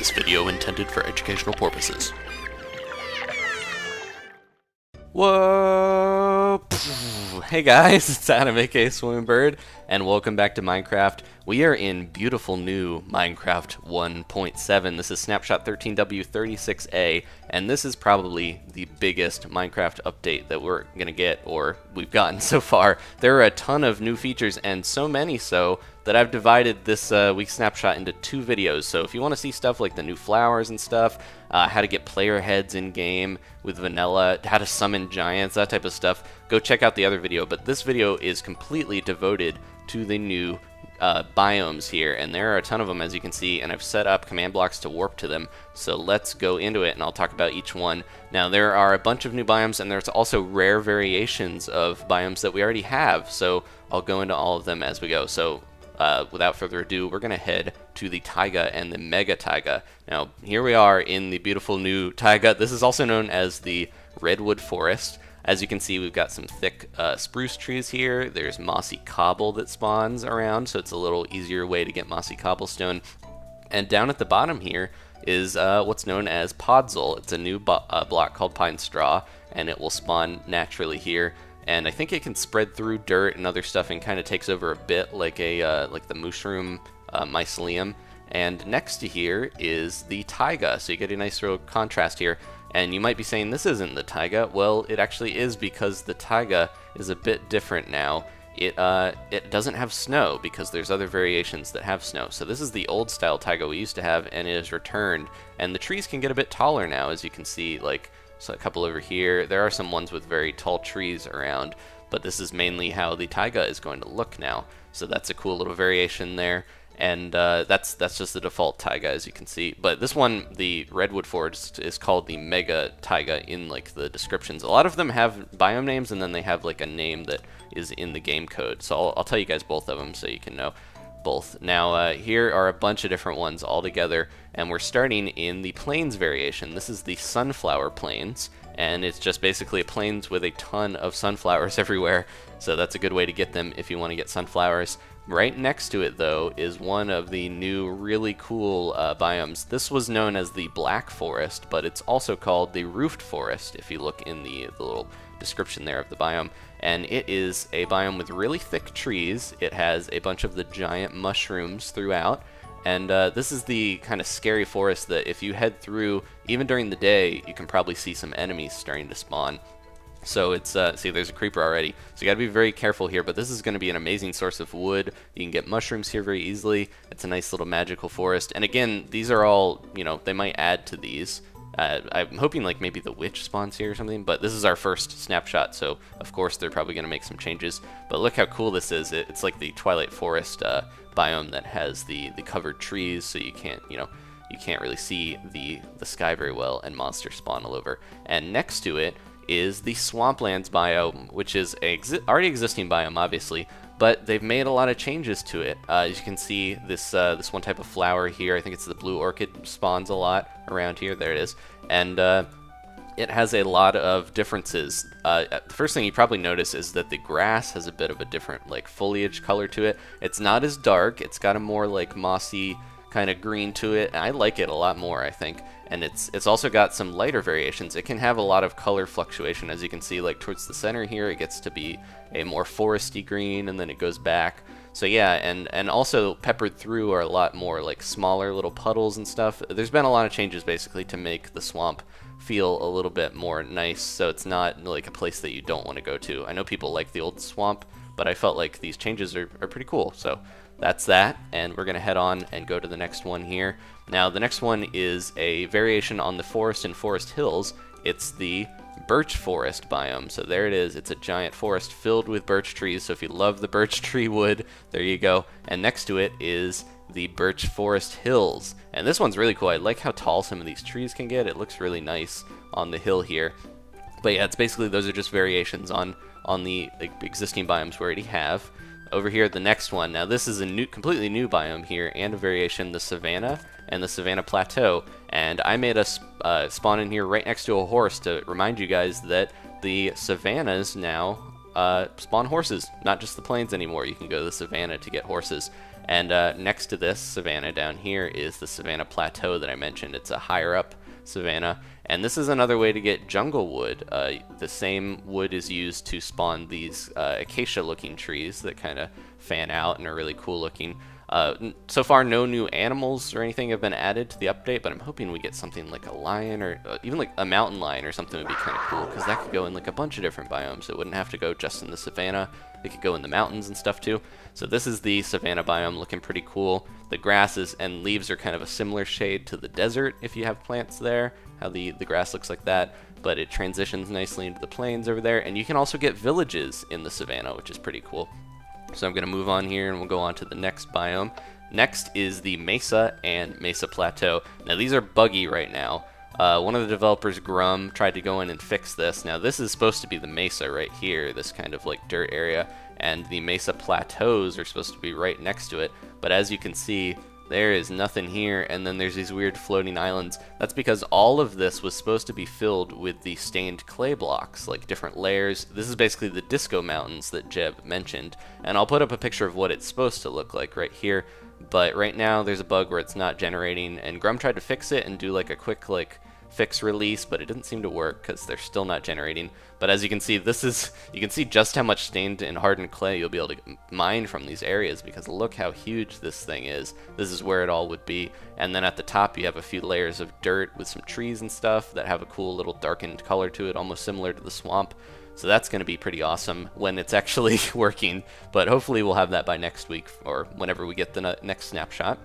This video intended for educational purposes. Whoa! Hey guys, it's Adam aka Swimmingbird, and welcome back to Minecraft. We are in beautiful new Minecraft 1.7. This is Snapshot 13W36A, and this is probably the biggest Minecraft update that we're gonna get, or we've gotten so far. There are a ton of new features, and so many so that I've divided this week's snapshot into 2 videos. So if you want to see stuff like the new flowers and stuff, how to get player heads in game with vanilla, how to summon giants, that type of stuff, go check out the other video. But this video is completely devoted to the new biomes here, and there are a ton of them, as you can see, and I've set up command blocks to warp to them. So let's go into it, and I'll talk about each one. Now, there are a bunch of new biomes, and there's also rare variations of biomes that we already have, so I'll go into all of them as we go. So without further ado, we're going to head to the taiga and the mega taiga. Now, here we are in the beautiful new taiga. This is also known as the redwood forest. As you can see, we've got some thick spruce trees here. There's mossy cobble that spawns around, so it's a little easier way to get mossy cobblestone. And down at the bottom here is what's known as podzol. It's a new block called pine straw, and it will spawn naturally here. And I think it can spread through dirt and other stuff and kind of takes over a bit like like the mushroom mycelium. And next to here is the taiga, so you get a nice real contrast here. And you might be saying, this isn't the taiga. Well, it actually is, because the taiga is a bit different now. It doesn't have snow, because there's other variations that have snow. So this is the old style taiga we used to have, and it is returned. And the trees can get a bit taller now, as you can see, like so a couple over here. There are some ones with very tall trees around, but this is mainly how the taiga is going to look now. So that's a cool little variation there. And that's just the default taiga, as you can see. But this one, the redwood forest, is called the mega taiga in like the descriptions. A lot of them have biome names, and then they have like a name that is in the game code. So I'll tell you guys both of them so you can know both. Now here are a bunch of different ones all together, and we're starting in the plains variation. This is the sunflower plains, and it's just basically a plains with a ton of sunflowers everywhere. So that's a good way to get them if you want to get sunflowers. Right next to it, though, is one of the new really cool biomes. This was known as the black forest, but it's also called the roofed forest if you look in the little description there of the biome. And it is a biome with really thick trees. It has a bunch of the giant mushrooms throughout. And this is the kind of scary forest that if you head through, even during the day, you can probably see some enemies starting to spawn. So it's, see, there's a creeper already. So you gotta be very careful here, but this is gonna be an amazing source of wood. You can get mushrooms here very easily. It's a nice little magical forest. And again, these are all, you know, they might add to these. I'm hoping like maybe the witch spawns here or something, but this is our first snapshot, so of course they're probably gonna make some changes. But look how cool this is. It's like the Twilight Forest biome that has the covered trees, so you can't, you know, you can't really see the sky very well, and monsters spawn all over. And next to it is the Swamplands biome, which is a already existing biome, obviously, but they've made a lot of changes to it. As you can see, this one type of flower here, I think it's the blue orchid, spawns a lot around here. There it is. And it has a lot of differences. The first thing you probably notice is that the grass has a bit of a different like foliage color to it. It's not as dark. It's got a more like mossy kind of green to it, and I like it a lot more, I think. And it's also got some lighter variations. It can have a lot of color fluctuation, as you can see, like towards the center here, it gets to be a more foresty green, and then it goes back. So yeah, and also peppered through are a lot more like smaller little puddles and stuff. There's been a lot of changes basically to make the swamp feel a little bit more nice, so it's not like a place that you don't want to go to. I know people like the old swamp, but I felt like these changes are pretty cool. So that's that, and we're gonna head on and go to the next one here. Now the next one is a variation on the forest and forest hills. It's the birch forest biome. So there it is. It's a giant forest filled with birch trees. So if you love the birch tree wood, there you go. And next to it is the birch forest hills. And this one's really cool. I like how tall some of these trees can get. It looks really nice on the hill here. But yeah, it's basically, those are just variations on the existing biomes we already have. Over here, the next one. Now this is a completely new biome here, and a variation, the savanna and the savanna plateau. And I made a spawn in here right next to a horse to remind you guys that the savannas now spawn horses, not just the plains anymore. You can go to the savanna to get horses. And next to this savanna down here is the savanna plateau that I mentioned. It's a higher up savanna, and this is another way to get jungle wood. The same wood is used to spawn these acacia looking trees that kind of fan out and are really cool looking. So far no new animals or anything have been added to the update, but I'm hoping we get something like a lion, or even like a mountain lion or something would be kind of cool, because that could go in like a bunch of different biomes. It wouldn't have to go just in the savanna. It could go in the mountains and stuff too. So this is the savanna biome, looking pretty cool. The grasses and leaves are kind of a similar shade to the desert if you have plants there, how the grass looks like that, but it transitions nicely into the plains over there. And you can also get villages in the savanna, which is pretty cool. So I'm going to move on here and we'll go on to the next biome. Next is the Mesa and Mesa Plateau. Now these are buggy right now. One of the developers, Grum, tried to go in and fix this. Now this is supposed to be the Mesa right here, this kind of like dirt area, and the Mesa Plateaus are supposed to be right next to it. But as you can see, there is nothing here, and then there's these weird floating islands. That's because all of this was supposed to be filled with the stained clay blocks, like different layers. This is basically the Disco Mountains that Jeb mentioned, and I'll put up a picture of what it's supposed to look like right here. But right now there's a bug where it's not generating, and Grum tried to fix it and do like a quick fix release, but it didn't seem to work because they're still not generating. But as you can see, you can see just how much stained and hardened clay you'll be able to mine from these areas, because look how huge this thing is. This is where it all would be. And then at the top you have a few layers of dirt with some trees and stuff that have a cool little darkened color to it, almost similar to the swamp. So that's going to be pretty awesome when it's actually working, but hopefully we'll have that by next week or whenever we get the next snapshot.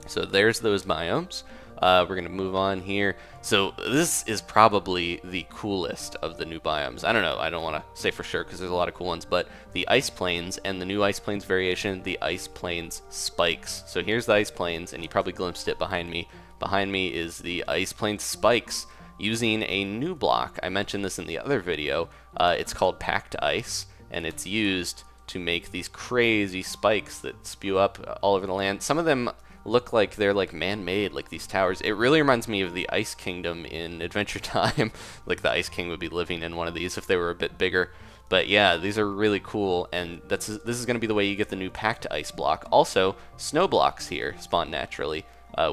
So there's those biomes. We're going to move on here. So this is probably the coolest of the new biomes. I don't know, I don't want to say for sure because there's a lot of cool ones, but the Ice Plains and the new Ice Plains variation, the Ice Plains Spikes. So here's the Ice Plains, and you probably glimpsed it behind me. Behind me is the Ice Plains Spikes using a new block. I mentioned this in the other video. It's called Packed Ice, and it's used to make these crazy spikes that spew up all over the land. Some of them look like they're like man-made, like these towers. It really reminds me of the Ice Kingdom in Adventure Time. Like the Ice King would be living in one of these if they were a bit bigger. But yeah, these are really cool, and this is going to be the way you get the new Packed Ice block. Also, snow blocks here spawn naturally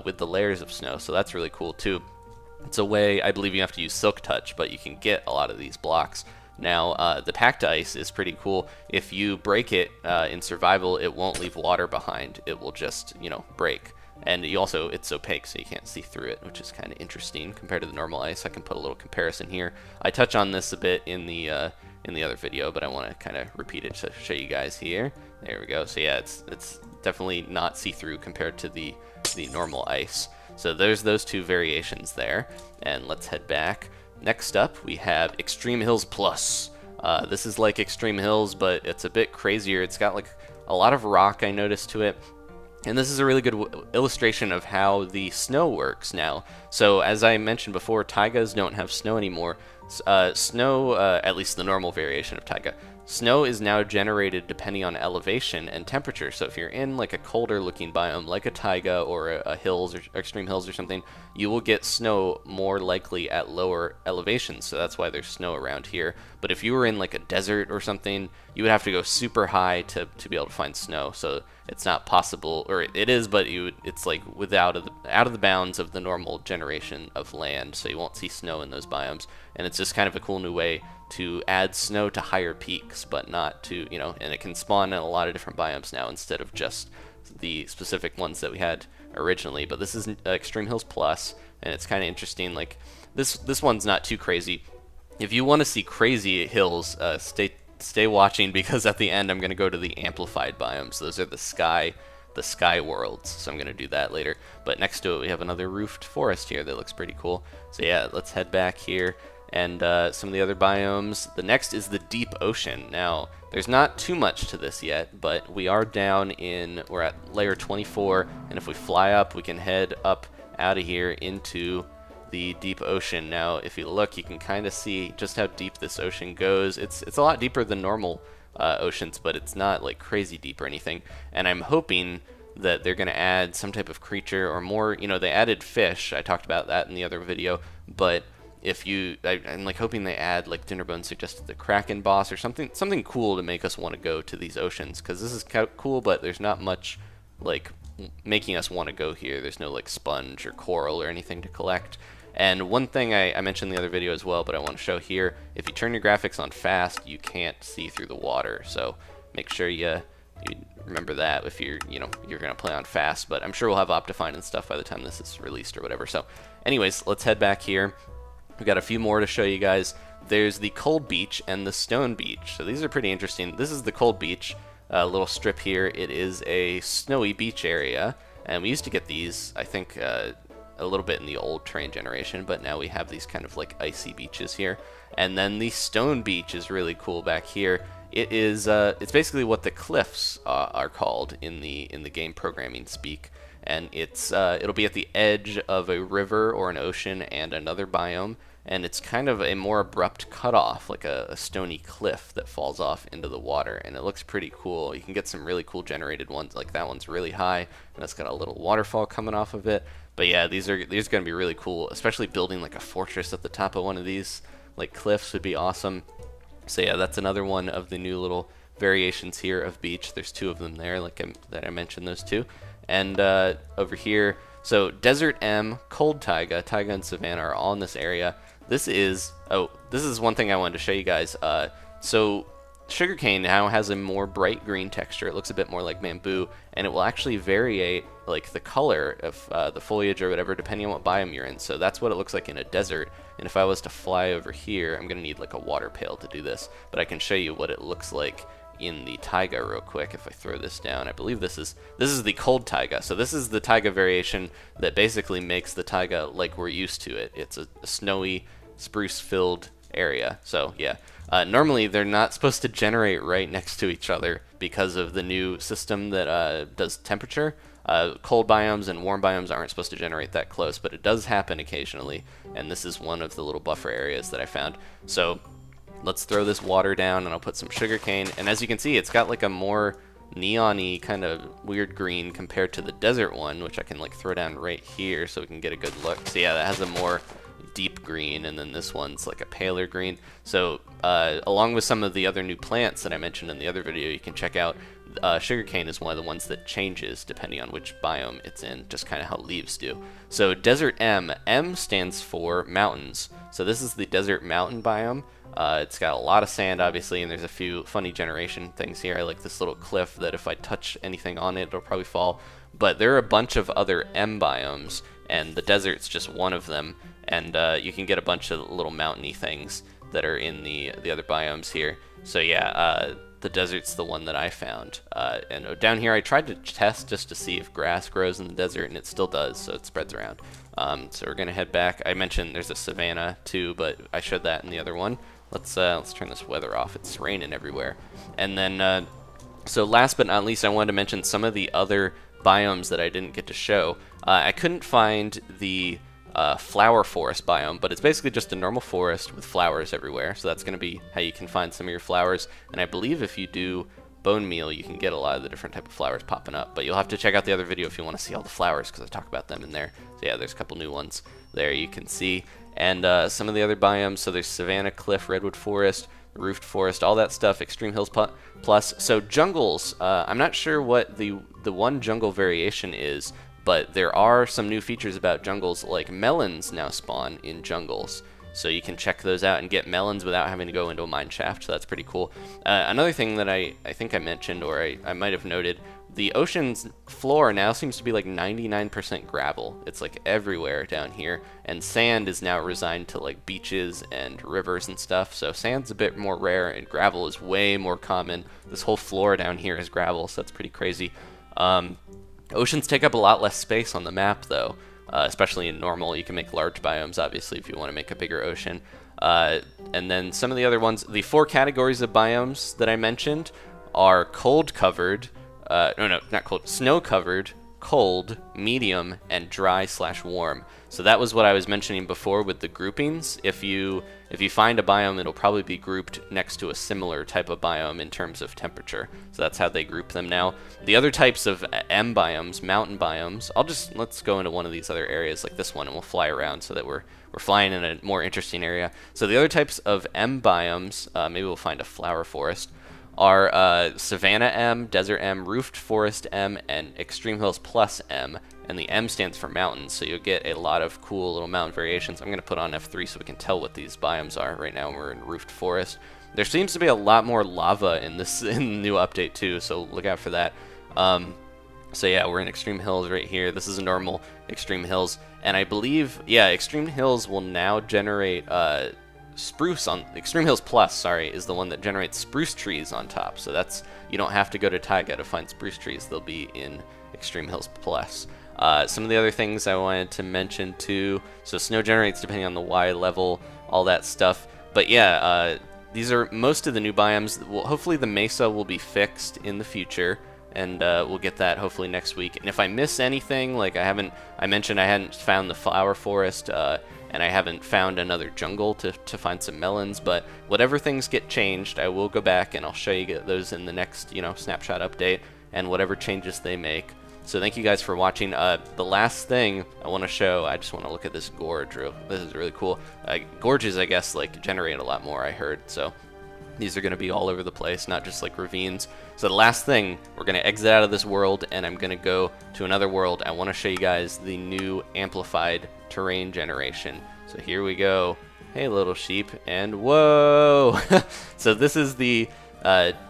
with the layers of snow, so that's really cool too. It's a way, I believe you have to use Silk Touch, but you can get a lot of these blocks. Now, the Packed Ice is pretty cool. If you break it in survival, it won't leave water behind. It will just, you know, break. And you also, it's opaque, so you can't see through it, which is kind of interesting compared to the normal ice. I can put a little comparison here. I touch on this a bit in the other video, but I want to kind of repeat it to show you guys here. There we go. So yeah, it's definitely not see-through compared to the normal ice. So there's those two variations there, and let's head back. Next up, we have Extreme Hills Plus. This is like Extreme Hills, but it's a bit crazier. It's got like a lot of rock, I noticed, to it. And this is a really good illustration of how the snow works now. So as I mentioned before, taigas don't have snow anymore. Snow, at least the normal variation of taiga, snow is now generated depending on elevation and temperature. So if you're in like a colder looking biome like a taiga or a hills or extreme hills or something, you will get snow more likely at lower elevations. So that's why there's snow around here. But if you were in like a desert or something, you would have to go super high to be able to find snow. So it's not possible, or it is, but it's like out of the bounds of the normal generation of land. So you won't see snow in those biomes. And it's just kind of a cool new way to add snow to higher peaks, but not to, you know, and it can spawn in a lot of different biomes now instead of just the specific ones that we had originally. But this is Extreme Hills Plus, and it's kind of interesting. Like this one's not too crazy. If you want to see crazy hills, stay watching, because at the end I'm going to go to the amplified biomes. Those are the sky worlds, so I'm going to do that later. But next to it we have another roofed forest here that looks pretty cool. So yeah, let's head back here. And some of the other biomes. The next is the deep ocean. Now, there's not too much to this yet, but we are we're at layer 24, and if we fly up, we can head up out of here into the deep ocean. Now, if you look, you can kind of see just how deep this ocean goes. It's a lot deeper than normal oceans, but it's not like crazy deep or anything. And I'm hoping that they're going to add some type of creature or more. You know, they added fish. I talked about that in the other video, but I'm like hoping they add, like Dinnerbone suggested, the Kraken boss or something cool to make us want to go to these oceans, because this is cool, but there's not much like making us want to go here. There's no like sponge or coral or anything to collect. And one thing I mentioned in the other video as well, but I want to show here, if you turn your graphics on fast, you can't see through the water. So make sure you remember that if you're going to play on fast. But I'm sure we'll have Optifine and stuff by the time this is released or whatever. So anyways, let's head back here. We've got a few more to show you guys. There's the Cold Beach and the Stone Beach. So these are pretty interesting. This is the Cold Beach, a little strip here. It is a snowy beach area, and we used to get these, I think, a little bit in the old terrain generation, but now we have these kind of like icy beaches here. And then the Stone Beach is really cool back here. It is it's basically what the cliffs are called in the game programming speak, and it's it'll be at the edge of a river or an ocean and another biome, and it's kind of a more abrupt cutoff, like a stony cliff that falls off into the water, and it looks pretty cool. You can get some really cool generated ones, like that one's really high, and it's got a little waterfall coming off of it. But yeah, these are going to be really cool, especially building like a fortress at the top of one of these like cliffs would be awesome. So yeah, that's another one of the new little variations here of beach. There's two of them there, like that I mentioned those two. And over here, so Desert M, Cold Taiga, Taiga and Savannah are all in this area. This is one thing I wanted to show you guys. So sugarcane now has a more bright green texture. It looks a bit more like bamboo, and it will actually variate like the color of the foliage or whatever depending on what biome you're in. So that's what it looks like in a desert. And if I was to fly over here, I'm gonna need like a water pail to do this, but I can show you what it looks like in the taiga real quick. If I throw this down, I believe this is the cold taiga. So this is the taiga variation that basically makes the taiga like we're used to it. It's a snowy, spruce-filled area. So yeah, normally they're not supposed to generate right next to each other because of the new system that does temperature. Cold biomes and warm biomes aren't supposed to generate that close, but it does happen occasionally, and this is one of the little buffer areas that I found. So let's throw this water down, and I'll put some sugarcane, and as you can see, it's got like a more neon-y kind of weird green compared to the desert one, which I can like throw down right here so we can get a good look. So yeah, that has a more deep green, and then this one's like a paler green. So along with some of the other new plants that I mentioned in the other video, you can check out sugarcane is one of the ones that changes depending on which biome it's in, just kind of how leaves do. So Desert M, M stands for mountains. So this is the desert mountain biome. It's got a lot of sand, obviously, and there's a few funny generation things here. I like this little cliff that if I touch anything on it, it'll probably fall. But there are a bunch of other M biomes, and the desert's just one of them. And you can get a bunch of little mountainy things that are in the other biomes here. So yeah, the desert's the one that I found. And down here I tried to test just to see if grass grows in the desert, and it still does, so it spreads around. So we're gonna head back. I mentioned there's a savanna too, but I showed that in the other one. Let's turn this weather off. It's raining everywhere. And then so last but not least, I wanted to mention some of the other biomes that I didn't get to show. I couldn't find the flower forest biome, but it's basically just a normal forest with flowers everywhere. So that's going to be how you can find some of your flowers. And I believe if you do bone meal, you can get a lot of the different type of flowers popping up. But you'll have to check out the other video if you want to see all the flowers, because I talk about them in there. So yeah, there's a couple new ones there you can see. And some of the other biomes, so there's Savannah, Cliff, Redwood Forest, Roofed Forest, all that stuff, Extreme Hills Plus. So jungles, I'm not sure what the one jungle variation is, but there are some new features about jungles, like melons now spawn in jungles. So you can check those out and get melons without having to go into a mine shaft, so that's pretty cool. Another thing that I think I mentioned, or I might have noted, the ocean's floor now seems to be like 99% gravel. It's like everywhere down here, and sand is now resigned to like beaches and rivers and stuff, so sand's a bit more rare and gravel is way more common. This whole floor down here is gravel, so that's pretty crazy. Oceans take up a lot less space on the map though, especially in normal. You can make large biomes obviously if you want to make a bigger ocean. And then some of the other ones, the 4 categories of biomes that I mentioned are cold covered, no, not cold, snow covered, cold, medium, and dry/warm. So that was what I was mentioning before with the groupings. If you find a biome, it'll probably be grouped next to a similar type of biome in terms of temperature. So that's how they group them now. The other types of M biomes, mountain biomes, let's go into one of these other areas like this one, and we'll fly around so that we're flying in a more interesting area. So the other types of M biomes, maybe we'll find a flower forest, are Savannah M, Desert M, Roofed Forest M, and Extreme Hills Plus M. And the M stands for mountains, so you'll get a lot of cool little mountain variations. I'm going to put on F3 so we can tell what these biomes are. Right now we're in Roofed Forest. There seems to be a lot more lava in this in the new update too, so look out for that. So yeah, we're in Extreme Hills right here. This is a normal Extreme Hills, and I believe, yeah, Extreme Hills will now generate spruce on Extreme Hills Plus, sorry, is the one that generates spruce trees on top. So that's, you don't have to go to Taiga to find spruce trees. They'll be in Extreme Hills Plus. Some of the other things I wanted to mention too, so snow generates depending on the Y level, all that stuff. But yeah, these are most of the new biomes. Well, hopefully the mesa will be fixed in the future, and we'll get that hopefully next week. And if I miss anything, like I mentioned I hadn't found the flower forest, and I haven't found another jungle to find some melons, but whatever things get changed, I will go back and I'll show you those in the next, snapshot update, and whatever changes they make. So thank you guys for watching. The last thing I want to show, I just want to look at this gorge. This is really cool. Gorges, I guess, like generate a lot more, I heard. So these are going to be all over the place, not just like ravines. So the last thing, we're going to exit out of this world, and I'm going to go to another world. I want to show you guys the new amplified terrain generation. So here we go. Hey, little sheep, and whoa! So this is the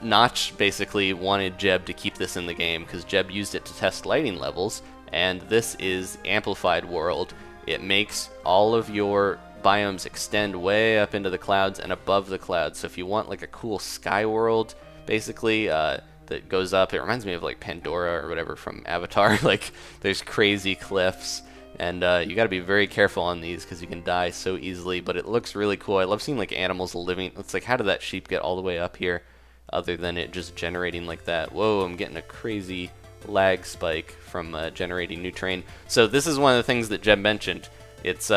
Notch basically wanted Jeb to keep this in the game because Jeb used it to test lighting levels, and this is amplified world. It makes all of your biomes extend way up into the clouds and above the clouds. So if you want like a cool sky world, basically, that goes up, it reminds me of like Pandora or whatever from Avatar. Like there's crazy cliffs, and you got to be very careful on these because you can die so easily. But it looks really cool. I love seeing like animals living. It's like, how did that sheep get all the way up here, other than it just generating like that? Whoa, I'm getting a crazy lag spike from generating new terrain. So this is one of the things that Jeb mentioned. It's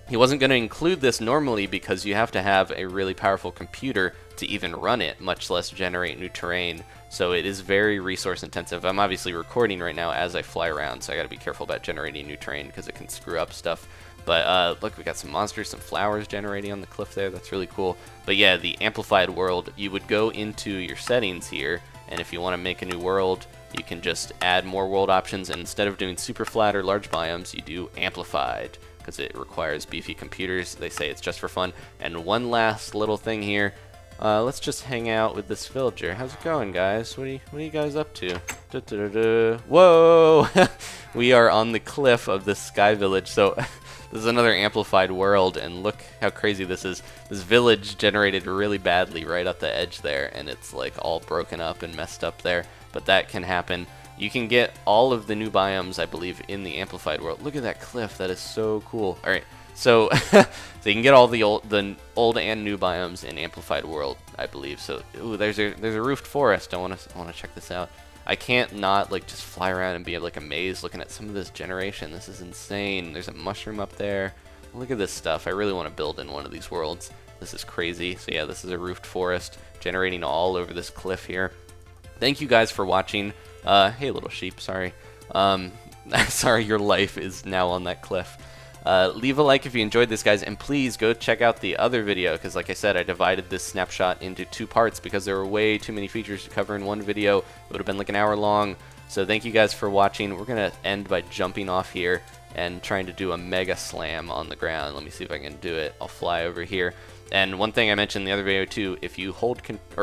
he wasn't going to include this normally because you have to have a really powerful computer to even run it, much less generate new terrain. So it is very resource intensive. I'm obviously recording right now as I fly around, so I got to be careful about generating new terrain because it can screw up stuff. But look, we got some monsters, some flowers generating on the cliff there. That's really cool. But yeah, the amplified world, you would go into your settings here, and if you want to make a new world, you can just add more world options, and instead of doing super flat or large biomes, you do amplified, because it requires beefy computers. They say it's just for fun. And one last little thing here. Let's just hang out with this villager. How's it going, guys? What are you guys up to? Whoa! We are on the cliff of this sky village. So this is another amplified world, and look how crazy this is. This village generated really badly right at the edge there, and it's like all broken up and messed up there. But that can happen. You can get all of the new biomes, I believe, in the amplified world. Look at that cliff. That is so cool. All right. So, so you can get all the old and new biomes in amplified world, I believe. So, ooh, there's a roofed forest. I want to check this out. I can't not like just fly around and be like amazed looking at some of this generation. This is insane. There's a mushroom up there. Look at this stuff. I really want to build in one of these worlds. This is crazy. So yeah, this is a roofed forest generating all over this cliff here. Thank you guys for watching. Hey, little sheep. Sorry. Sorry, your life is now on that cliff. Leave a like if you enjoyed this, guys, and please go check out the other video, because like I said, I divided this snapshot into 2 parts because there were way too many features to cover in one video. It would have been like an hour long. So thank you guys for watching. We're going to end by jumping off here and trying to do a mega slam on the ground. Let me see if I can do it. I'll fly over here. And one thing I mentioned in the other video too, if you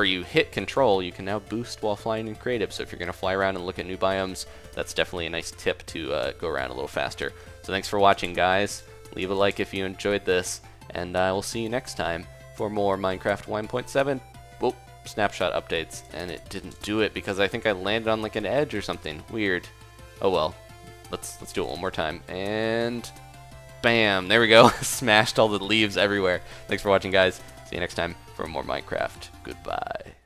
you hit control, you can now boost while flying in creative. So if you're going to fly around and look at new biomes, that's definitely a nice tip to go around a little faster. So thanks for watching, guys. Leave a like if you enjoyed this, and I will see you next time for more Minecraft 1.7 snapshot updates. And it didn't do it because I think I landed on like an edge or something weird. Oh well, let's do it one more time, and bam, there we go. Smashed all the leaves everywhere. Thanks for watching, guys. See you next time for more Minecraft. Goodbye.